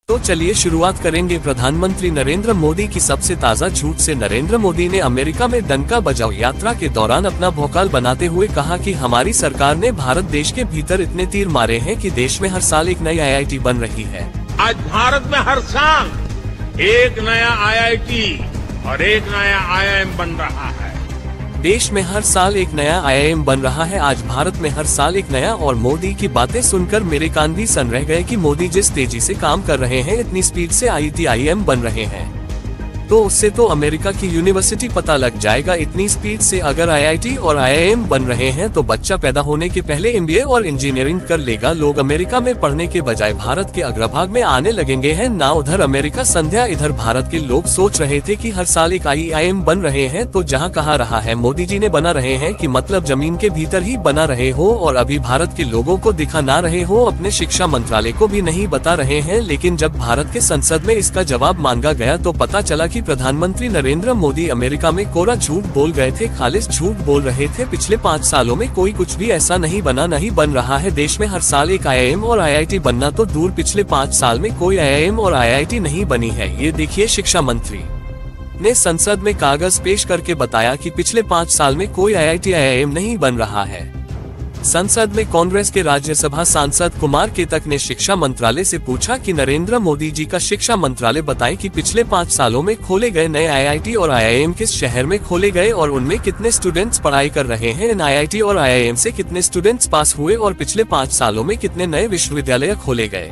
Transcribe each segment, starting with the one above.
तो चलिए शुरुआत करेंगे प्रधानमंत्री नरेंद्र मोदी की सबसे ताज़ा झूठ से। नरेंद्र मोदी ने अमेरिका में डंका बजाओ यात्रा के दौरान अपना भौकाल बनाते हुए कहा कि हमारी सरकार ने भारत देश के भीतर इतने तीर मारे हैं कि देश में हर साल एक नई IIT बन रही है। आज भारत में हर साल एक नया IIT और एक नया IIM बन रहा है। देश में हर साल एक नया IIM बन रहा है। आज भारत में हर साल एक नया। और मोदी की बातें सुनकर मेरे कान भी सन रह गए कि मोदी जिस तेजी से काम कर रहे हैं, इतनी स्पीड से IIT IIM बन रहे हैं, तो उससे तो अमेरिका की यूनिवर्सिटी पता लग जाएगा। इतनी स्पीड से अगर IIT और IIM बन रहे हैं तो बच्चा पैदा होने के पहले MBA और इंजीनियरिंग कर लेगा। लोग अमेरिका में पढ़ने के बजाय भारत के अग्रभाग में आने लगेंगे हैं ना। उधर अमेरिका संध्या, इधर भारत के लोग सोच रहे थे कि हर साल एक IIM बन रहे हैं, तो जहाँ कहा रहा है मोदी जी ने बना रहे हैं कि मतलब जमीन के भीतर ही बना रहे हो और अभी भारत के लोगों को दिखा ना रहे हो, अपने शिक्षा मंत्रालय को भी नहीं बता रहे हैं। लेकिन जब भारत के संसद में इसका जवाब मांगा गया तो पता चला कि प्रधानमंत्री नरेंद्र मोदी अमेरिका में कोरा झूठ बोल गए थे, खालिस झूठ बोल रहे थे। पिछले 5 सालों में कोई कुछ भी ऐसा नहीं बन रहा है। देश में हर साल एक IIM और IIT बनना तो दूर, पिछले 5 साल में कोई IIM और IIT नहीं बनी है। ये देखिए, शिक्षा मंत्री ने संसद में कागज पेश करके बताया कि पिछले 5 साल में कोई IIT IIM नहीं बन रहा है। संसद में कांग्रेस के राज्यसभा सांसद कुमार केतक ने शिक्षा मंत्रालय से पूछा कि नरेंद्र मोदी जी का शिक्षा मंत्रालय बताए कि पिछले 5 सालों में खोले गए नए IIT और IIM किस शहर में खोले गए और उनमें कितने स्टूडेंट्स पढ़ाई कर रहे हैं। इन IIT और IIM से कितने स्टूडेंट्स पास हुए और पिछले 5 सालों में कितने नए विश्वविद्यालय खोले गए।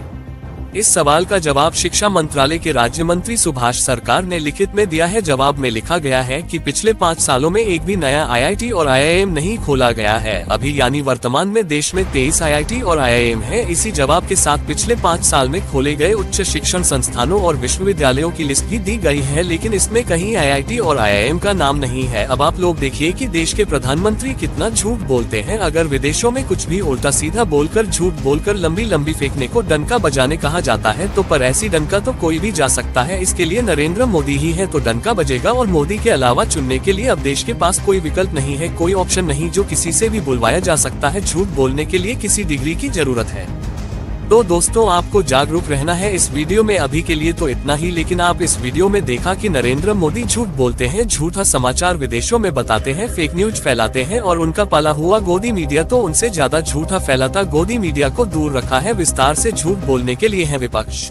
इस सवाल का जवाब शिक्षा मंत्रालय के राज्य मंत्री सुभाष सरकार ने लिखित में दिया है। जवाब में लिखा गया है कि पिछले 5 सालों में एक भी नया IIT और IIM नहीं खोला गया है। अभी यानी वर्तमान में देश में 23 IIT और IIM है। इसी जवाब के साथ पिछले 5 साल में खोले गए उच्च शिक्षण संस्थानों और विश्वविद्यालयों की लिस्ट भी दी गई है, लेकिन इसमें कहीं IIT और IIM का नाम नहीं है। अब आप लोग देखिए कि देश के प्रधानमंत्री कितना झूठ बोलते हैं। अगर विदेशों में कुछ भी उल्टा सीधा बोलकर, झूठ बोलकर लंबी फेंकने को डंका बजाने कहा जाता है, तो पर ऐसी डंका तो कोई भी जा सकता है। इसके लिए नरेंद्र मोदी ही है तो डंका बजेगा। और मोदी के अलावा चुनने के लिए अब देश के पास कोई विकल्प नहीं है, कोई ऑप्शन नहीं जो किसी से भी बुलवाया जा सकता है। झूठ बोलने के लिए किसी डिग्री की जरूरत है। तो दोस्तों, आपको जागरूक रहना है। इस वीडियो में अभी के लिए तो इतना ही, लेकिन आप इस वीडियो में देखा कि नरेंद्र मोदी झूठ बोलते हैं, झूठा समाचार विदेशों में बताते हैं, फेक न्यूज फैलाते हैं और उनका पाला हुआ गोदी मीडिया तो उनसे ज्यादा झूठा फैलाता गोदी मीडिया को दूर रखा है। विस्तार से झूठ बोलने के लिए है विपक्ष,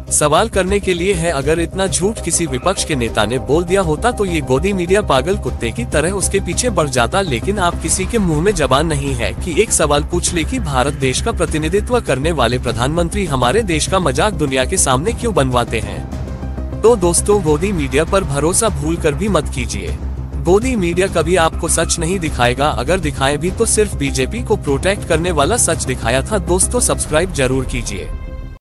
सवाल करने के लिए है। अगर इतना झूठ किसी विपक्ष के नेता ने बोल दिया होता तो ये गोदी मीडिया पागल कुत्ते की तरह उसके पीछे बढ़ जाता। लेकिन आप किसी के मुंह में जबान नहीं है कि एक सवाल पूछ ले कि भारत देश का प्रतिनिधित्व करने वाले प्रधानमंत्री हमारे देश का मजाक दुनिया के सामने क्यों बनवाते हैं। तो दोस्तों, गोदी मीडिया पर भरोसा भूल कर भी मत कीजिए। गोदी मीडिया कभी आपको सच नहीं दिखाएगा। अगर दिखाए भी तो सिर्फ बीजेपी को प्रोटेक्ट करने वाला सच दिखाया था। दोस्तों, सब्सक्राइब जरूर कीजिए।